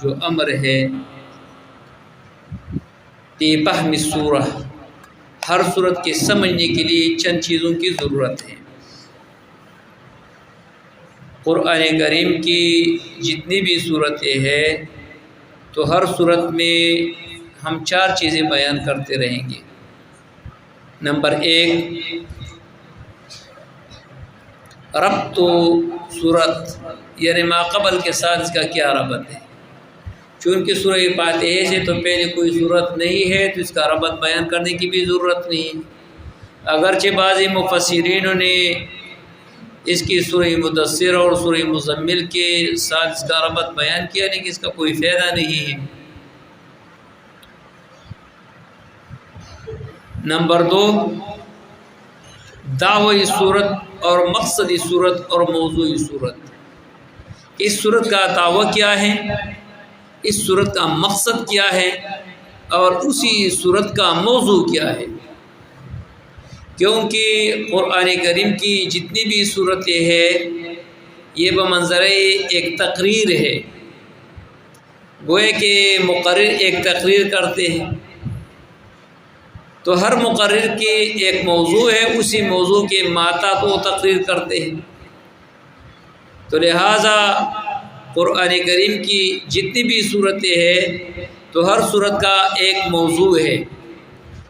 جو امر ہے فہم السورہ، ہر صورت کے سمجھنے کے لیے چند چیزوں کی ضرورت ہے۔ قرآن کریم کی جتنی بھی صورتیں ہیں تو ہر صورت میں ہم 4 چیزیں بیان کرتے رہیں گے۔ نمبر 1، ربط صورت، یعنی ما قبل کے ساتھ اس کا کیا ربط ہے۔ چونکہ سورہ فاتحہ سے تو پہلے کوئی صورت نہیں ہے تو اس کا ربط بیان کرنے کی بھی ضرورت نہیں، اگرچہ بعض مفسرین نے اس کی سورہ مدثر اور سورہ مزمل کے ساتھ اس کا ربط بیان کیا، لیکن اس کا کوئی فائدہ نہیں ہے۔ نمبر 2، دعوی صورت اور مقصدی صورت اور موضوعی صورت۔ اس صورت کا دعوی کیا ہے، اس صورت کا مقصد کیا ہے، اور اسی صورت کا موضوع کیا ہے۔ کیونکہ قرآن کریم کی جتنی بھی صورتیں ہیں یہ بمنظر ایک تقریر ہے، گویا کہ مقرر ایک تقریر کرتے ہیں، تو ہر مقرر کی ایک موضوع ہے، اسی موضوع کے ماتحت وہ تقریر کرتے ہیں۔ تو لہٰذا قرآن کریم کی جتنی بھی صورتیں ہیں تو ہر صورت کا ایک موضوع ہے۔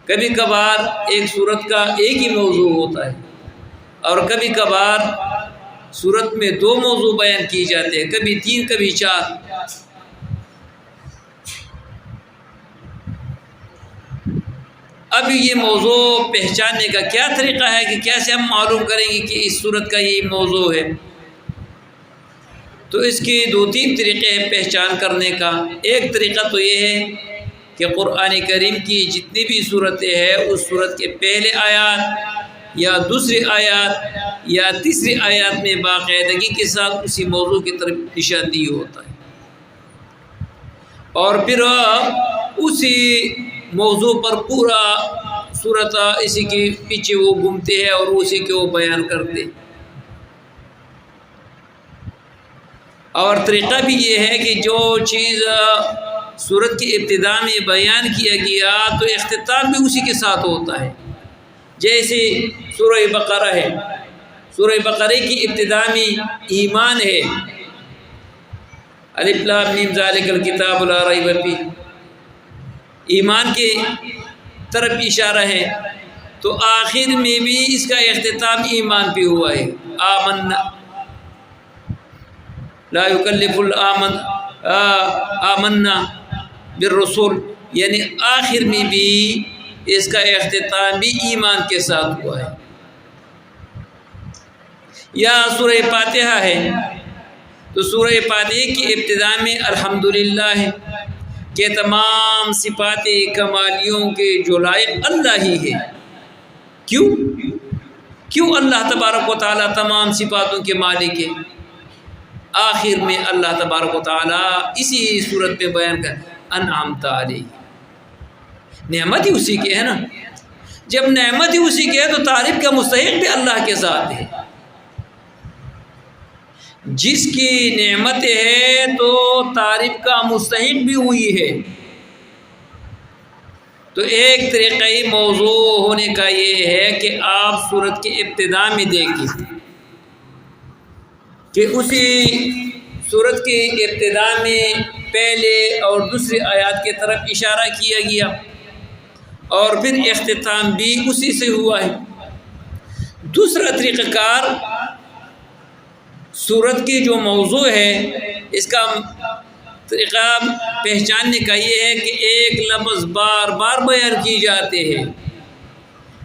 کبھی کبھار ایک صورت کا ایک ہی موضوع ہوتا ہے، اور کبھی کبھار صورت میں 2 موضوع بیان کیے جاتے ہیں، کبھی 3 کبھی 4۔ اب یہ موضوع پہچاننے کا کیا طریقہ ہے کہ کیسے ہم معلوم کریں گے کہ اس صورت کا یہ موضوع ہے؟ تو اس کے 2-3 طریقے ہیں پہچان کرنے کا۔ ایک طریقہ تو یہ ہے کہ قرآن کریم کی جتنی بھی صورتیں ہیں اس صورت کے پہلے آیات یا دوسری آیات یا تیسری آیات میں باقاعدگی کے ساتھ اسی موضوع کی طرف نشاندہی ہوتا ہے، اور پھر اسی موضوع پر پورا صورت اسی کے پیچھے وہ گھومتے ہیں اور اسی کے وہ بیان کرتے ہیں۔ اور طریقہ بھی یہ ہے کہ جو چیز سورت کی ابتدا میں بیان کیا گیا تو اختتام بھی اسی کے ساتھ ہوتا ہے۔ جیسے سورہ بقرہ ہے، سورہ بقرہ کی ابتدا میں ایمان ہے، الف لام میم ذالک الکتاب لا ریب فیہ، ایمان کے طرف اشارہ ہے، تو آخر میں بھی اس کا اختتام ایمان پہ ہوا ہے۔ آمنا لا یکلف آمنا بالرسول، یعنی آخر میں بھی اس کا اختتام بھی ایمان کے ساتھ ہوا ہے۔ یا سورہ فاتحہ ہے تو سورہ فاتحہ کی ابتدا میں الحمدللہ ہے کہ تمام صفات کمالیوں کے جو لائق اللہ ہی ہے۔ کیوں اللہ تبارک و تعالیٰ تمام صفاتوں کے مالک ہے؟ آخر میں اللہ تبارک و تعالیٰ اسی صورت پہ بیان کر انعمت علیہ، نعمت ہی اسی کے ہے نا۔ جب نعمت ہی اسی کے ہے تو تعریف کا مستحق بھی اللہ کے ساتھ ہے۔ جس کی نعمت ہے تو تعریف کا مستحق بھی ہوئی ہے۔ تو ایک طریقۂ موضوع ہونے کا یہ ہے کہ آپ سورت کی ابتدا میں دیکھیں کہ اسی سورت کی ابتدا میں پہلے اور دوسری آیات کی طرف اشارہ کیا گیا، اور پھر اختتام بھی اسی سے ہوا ہے۔ دوسرا طریقہ کار سورت کی جو موضوع ہے اس کا طریقہ پہچاننے کا یہ ہے کہ ایک لفظ بار بار بیان کی جاتے ہیں۔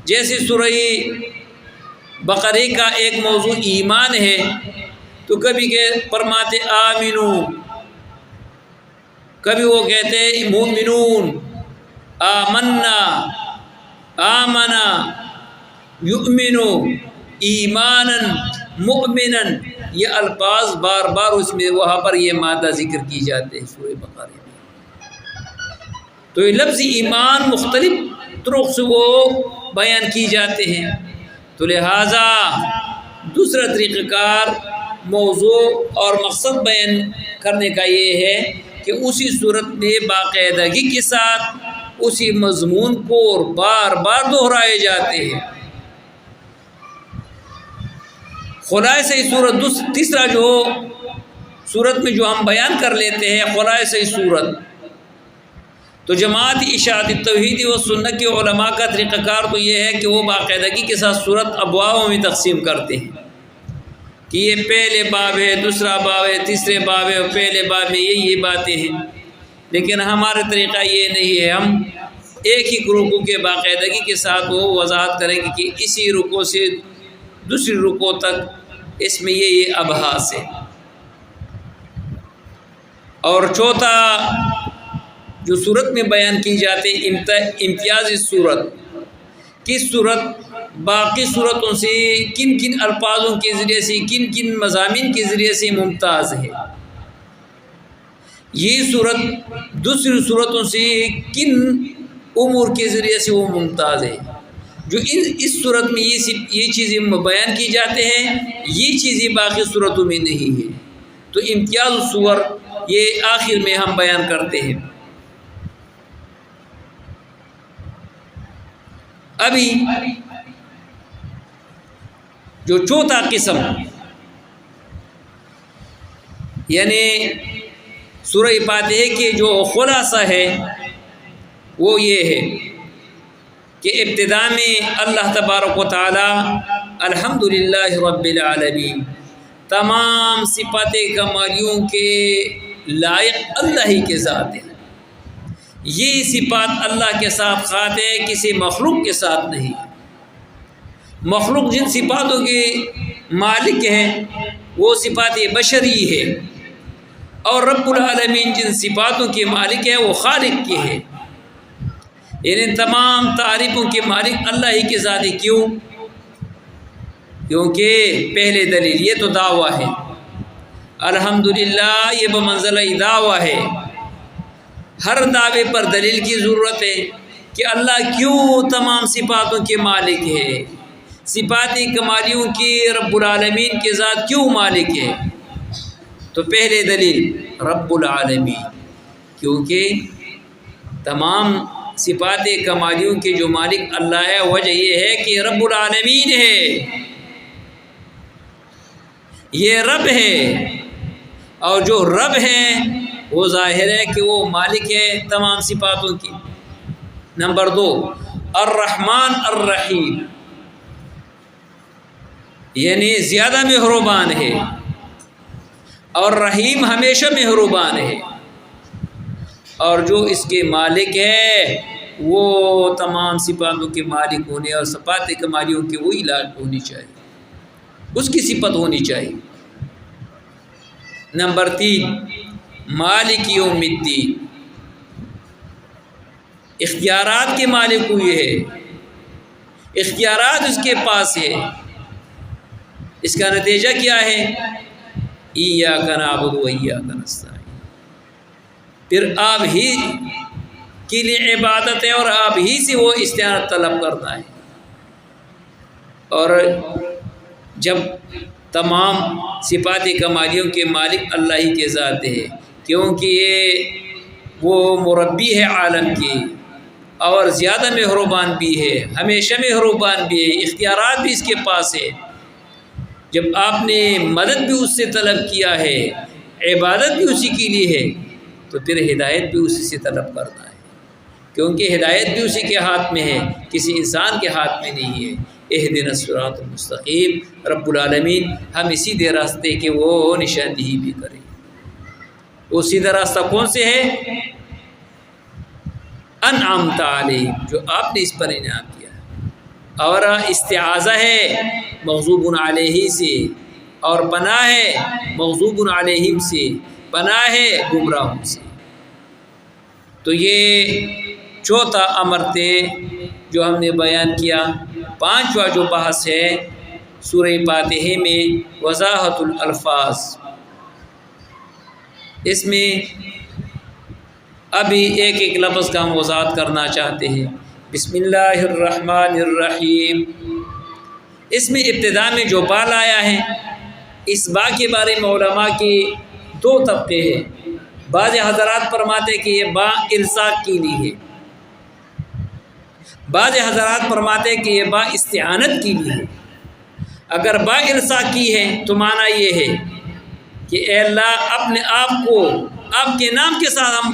جیسے سورہ بقرہ کا ایک موضوع ایمان ہے تو کبھی کہ فرماتے آمنو، کبھی وہ کہتے ہیں مومنون، آمنا، آمنا، یؤمنو، ایمانا، مؤمنا، یہ الفاظ بار بار اس میں وہاں پر یہ مادہ ذکر کی جاتے ہیں سورہ بقرہ میں۔ تو یہ لفظ ایمان مختلف طرق سے وہ بیان کی جاتے ہیں۔ تو لہٰذا دوسرا طریقہ کار موضوع اور مقصد بیان کرنے کا یہ ہے کہ اسی صورت میں باقاعدگی کے ساتھ اسی مضمون کو اور بار بار دہرائے جاتے ہیں۔ خلاصہ صورت تیسرا جو صورت میں جو ہم بیان کر لیتے ہیں خلاصہ صورت، تو جماعت اشاعت توحید و سنت کے علماء کا طریقہ کار تو یہ ہے کہ وہ باقاعدگی کے ساتھ صورت ابوابوں میں تقسیم کرتے ہیں کہ یہ پہلے باب ہے، دوسرا باب ہے، تیسرے باب ہے، اور پہلے باب میں یہ باتیں ہیں۔ لیکن ہمارا طریقہ یہ نہیں ہے، ہم ایک ہی رکوع کے باقاعدگی کے ساتھ وہ وضاحت کریں گے کہ اسی رکوع سے دوسری رکوع تک اس میں یہ ابحاث ہے۔ اور چوتھا جو صورت میں بیان کی جاتی ہے امتیاز صورت، کس صورت باقی صورتوں سے کن کن الفاظوں کے ذریعے سے، کن کن مضامین کے ذریعے سے ممتاز ہے، یہ صورت دوسری صورتوں سے کن امور کے ذریعے سے وہ ممتاز ہے۔ جو اس صورت میں یہ چیزیں بیان کی جاتے ہیں، یہ چیزیں باقی صورتوں میں نہیں ہیں، تو امتیاز الصور یہ آخر میں ہم بیان کرتے ہیں۔ ابھی جو چوتھا قسم یعنی سورہ فاتحہ کے جو خلاصہ ہے وہ یہ ہے کہ ابتدا میں اللہ تبارک و تعالی الحمدللہ رب العالمین، تمام صفات کمالیوں کے لائق اللہ ہی کے ذات ہے۔ یہ صفات اللہ کے ساتھ خاص ہے، کسی مخلوق کے ساتھ نہیں۔ مخلوق جن صفاتوں کے مالک ہیں وہ صفات بشری ہے، اور رب العالمین جن صفاتوں کے مالک ہیں وہ خالق کے ہے، یعنی تمام تعریفوں کے مالک اللہ ہی کے ذات ہے۔ کیوں؟ کیونکہ پہلے دلیل یہ تو دعویٰ ہے، الحمدللہ یہ بمنزلہ دعویٰ ہے۔ ہر دعوے پر دلیل کی ضرورت ہے کہ اللہ کیوں تمام صفاتوں کے مالک ہے، صفات کمالیوں کی رب العالمین کے ذات کیوں مالک ہے؟ تو پہلے دلیل رب العالمین، کیونکہ تمام صفات کمالیوں کے جو مالک اللہ ہے، وجہ یہ ہے کہ رب العالمین ہے، یہ رب ہے، اور جو رب ہے وہ ظاہر ہے کہ وہ مالک ہے تمام صفاتوں کی۔ نمبر 2 الرحمن الرحیم، یعنی زیادہ مہربان ہے، اور رحیم ہمیشہ مہربان ہے، اور جو اس کے مالک ہے وہ تمام صفاتوں کے مالک ہونے اور صفات کمالیوں کے وہی لائق ہونی چاہیے، اس کی صفت ہونی چاہیے۔ نمبر 3 مالک یوم الدین، اختیارات کے مالک ہوئے ہے، اختیارات اس کے پاس ہے۔ اس کا نتیجہ کیا ہے؟ ایاک نعبد و ایاک نستعین، پھر آپ ہی کے لیے عبادت ہے اور آپ ہی سے وہ استعانت طلب کرنا ہے۔ اور جب تمام صفات کمالیوں کے مالک اللہ ہی کے ذات ہے، کیونکہ یہ وہ مربی ہے عالم کی، اور زیادہ مہربان بھی ہے، ہمیشہ مہربان بھی ہے، اختیارات بھی اس کے پاس ہے۔ جب آپ نے مدد بھی اس سے طلب کیا ہے، عبادت بھی اسی کے لیے ہے، تو پھر ہدایت بھی اسی سے طلب کرنا ہے، کیونکہ ہدایت بھی اسی کے ہاتھ میں ہے، کسی انسان کے ہاتھ میں نہیں ہے۔ اہدنا الصراط المستقیم، رب العالمین ہم اسی دے راستے کے وہ نشاندہی بھی کریں۔ وہ سیدھا راستہ کون سے ہے؟ انعمت علیہم، جو آپ نے اس پر انعام کیا، اور استعاذہ ہے مغضوب علیہ سے، اور پناہ ہے مغضوب علیہم سے، پناہ ہے گمراہوں سے۔ تو یہ چوتھا امر تھے جو ہم نے بیان کیا۔ پانچواں جو بحث ہے سورہ فاتحہ میں وضاحت الالفاظ، اس میں ابھی ایک ایک لفظ کا ہم وضاحت کرنا چاہتے ہیں۔ بسم اللہ الرحمن الرحیم، اس میں ابتدا میں جو با لایا ہے، اس با کے بارے میں علماء کے 2 طبقے ہیں۔ بعض حضرات فرماتے کہ یہ با الصاق کے لیے ہے، بعض حضرات فرماتے کہ یہ با استعانت کے لیے ہے۔ اگر با الصاق کی ہے تو معنی یہ ہے کہ اے اللہ اپنے آپ کو آپ کے نام کے ساتھ ہم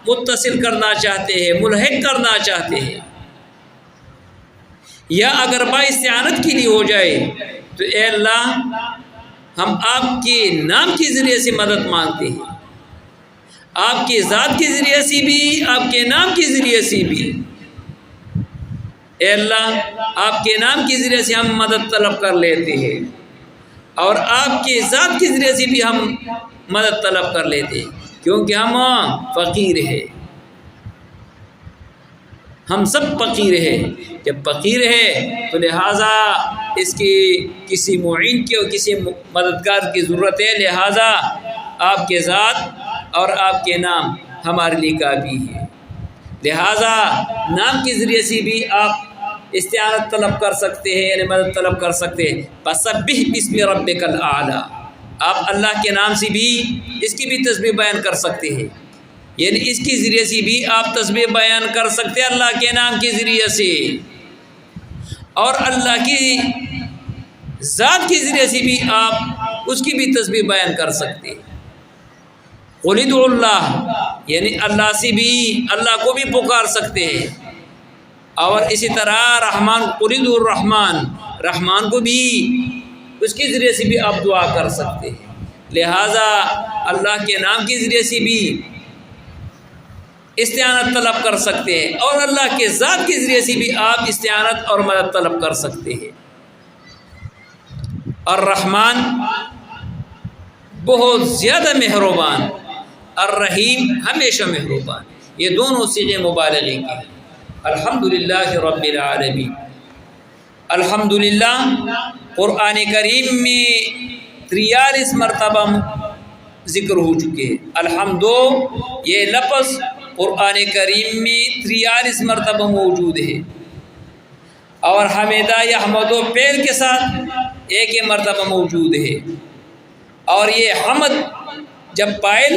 متصل کرنا چاہتے ہیں، ملحق کرنا چاہتے ہیں۔ یا اگر با استعانت کے لیے ہو جائے تو اے اللہ ہم آپ کے نام کے ذریعے سے مدد مانگتے ہیں، آپ کے ذات کے ذریعے سے بھی، آپ کے نام کے ذریعے سے بھی۔ اے اللہ آپ کے نام کے ذریعے سے ہم مدد طلب کر لیتے ہیں، اور آپ کے ذات کے ذریعے سے بھی ہم مدد طلب کر لیتے ہیں، کیونکہ ہم فقیر ہیں، ہم سب فقیر ہیں۔ جب فقیر ہے تو لہٰذا اس کی کسی معین کی اور کسی مددگار کی ضرورت ہے، لہٰذا آپ کے ذات اور آپ کے نام ہمارے لیے کافی ہے۔ لہٰذا نام کے ذریعے سے بھی آپ استعانت طلب کر سکتے ہیں، یعنی مدد طلب کر سکتے ہیں۔ فسبح باسم ربک الاعلی، آپ اللہ کے نام سے بھی اس کی بھی تسبیح بیان کر سکتے ہیں، یعنی اس کے ذریعے سے بھی آپ تسبیح بیان کر سکتے ہیں اللہ کے نام کے ذریعے سے، اور اللہ کی ذات کے ذریعے سے بھی آپ اس کی بھی تسبیح بیان کر سکتے ہیں۔ قل ادعوا اللہ، یعنی اللہ سے بھی اللہ کو بھی پکار سکتے ہیں، اور اسی طرح رحمان قل ادعوا الرحمن، رحمان کو بھی اس کے ذریعے سے بھی آپ دعا کر سکتے ہیں۔ لہٰذا اللہ کے نام کے ذریعے سے بھی استعانت طلب کر سکتے ہیں، اور اللہ کے ذات کے ذریعے سے بھی آپ استعانت اور مدد طلب کر سکتے ہیں۔ الرحمن بہت زیادہ مہربان، الرحیم ہمیشہ مہربان، یہ دونوں صیغے مبالغے کے ہیں۔ الحمدللہ رب العالمین، الحمدللہ قرآن کریم میں 43 مرتبہ ذکر ہو چکے ہیں۔ الحمدو یہ لفظ قرآن کریم میں 43 مرتبہ موجود ہے، اور حمیدہ یا حمدو فعل کے ساتھ ایک ہی مرتبہ موجود ہے، اور یہ حمد جب فاعل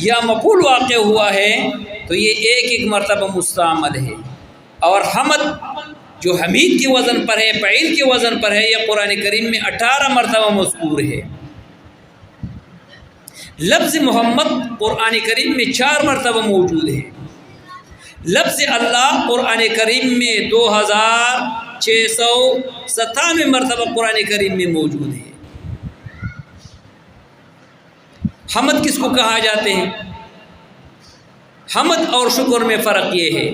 یا مفعول واقع ہوا ہے تو یہ ایک مرتبہ مستعمل ہے، اور حمد جو حمید کے وزن پر ہے، فاعل کے وزن پر ہے، یہ قرآن کریم میں 18 مرتبہ مذکور ہے۔ لفظ محمد قرآن کریم میں 4 مرتبہ موجود ہے۔ لفظ اللہ قرآن کریم میں 2697 مرتبہ قرآن کریم میں موجود ہے۔ حمد کس کو کہا جاتے ہیں؟ حمد اور شکر میں فرق یہ ہے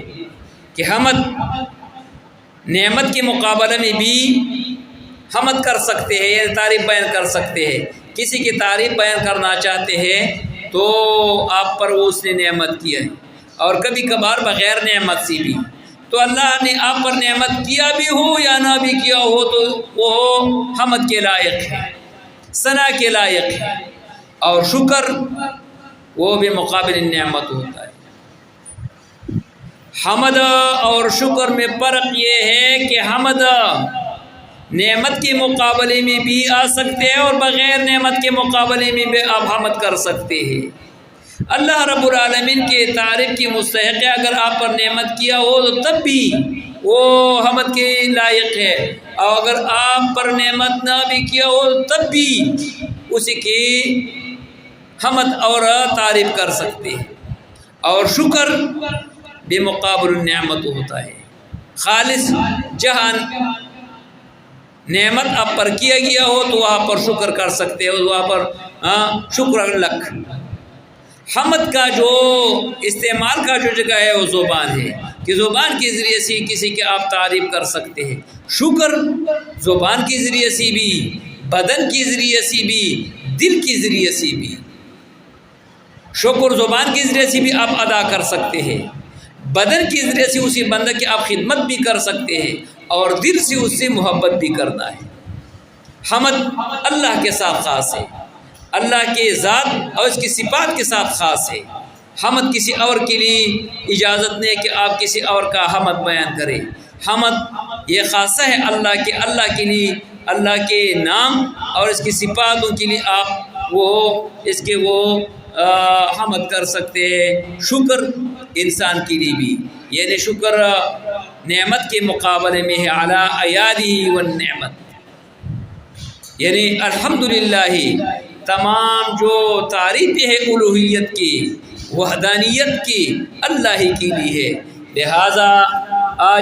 کہ حمد نعمت کے مقابلے میں بھی حمد کر سکتے ہیں، یعنی تعریف بیان کر سکتے ہیں۔ کسی کی تعریف بیان کرنا چاہتے ہیں تو آپ پر وہ اس نے نعمت کیا ہے، اور کبھی کبھار بغیر نعمت سے بھی، تو اللہ نے آپ پر نعمت کیا بھی ہو یا نہ بھی کیا ہو تو وہ حمد کے لائق ہے، ثنا کے لائق ہے، اور شکر وہ بھی مقابل نعمت ہوتا ہے۔ حمد اور شکر میں فرق یہ ہے کہ حمد نعمت کے مقابلے میں بھی آ سکتے ہیں، اور بغیر نعمت کے مقابلے میں بھی آپ حمد کر سکتے ہیں۔ اللہ رب العالمین کے تعریف کی مستحق ہے، اگر آپ پر نعمت کیا ہو تو تب بھی وہ حمد کے لائق ہے، اور اگر آپ پر نعمت نہ بھی کیا ہو تب بھی اسی کی حمد اور تعریف کر سکتے ہیں۔ اور شکر بے مقابل النعمت ہوتا ہے، خالص جہاں نعمت آپ پر کیا گیا ہو تو وہاں پر شکر کر سکتے ہو، وہاں پر شکر لک۔ حمد کا جو استعمال کا جو جگہ ہے وہ زبان ہے، کہ زبان کے ذریعے سے کسی کی آپ تعریف کر سکتے ہیں۔ شکر زبان کے ذریعے سے بھی، بدن کے ذریعے سے بھی، دل کے ذریعے سے بھی۔ شکر زبان کے ذریعے سے بھی آپ ادا کر سکتے ہیں، بدن کے ذریعے سے اسی بندے کی آپ خدمت بھی کر سکتے ہیں، اور دل سے اس سے محبت بھی کرنا ہے۔ حمد اللہ کے ساتھ خاص ہے، اللہ کے ذات اور اس کی صفات کے ساتھ خاص ہے۔ حمد کسی اور کے لیے اجازت نہیں کہ آپ کسی اور کا حمد بیان کریں۔ حمد یہ خاصہ ہے اللہ کے لیے، اللہ کے نام اور اس کی صفاتوں کے لیے آپ وہ حمد کر سکتے ہیں، شکر انسان کے لیے بھی، یعنی شکر نعمت کے مقابلے میں ہے، اعلیٰ ایادی والنعمت، یعنی الحمدللہ تمام جو تعریفیں ہے الوہیت کی، وحدانیت کی، اللہ ہی کے لیے ہے۔ لہٰذا آج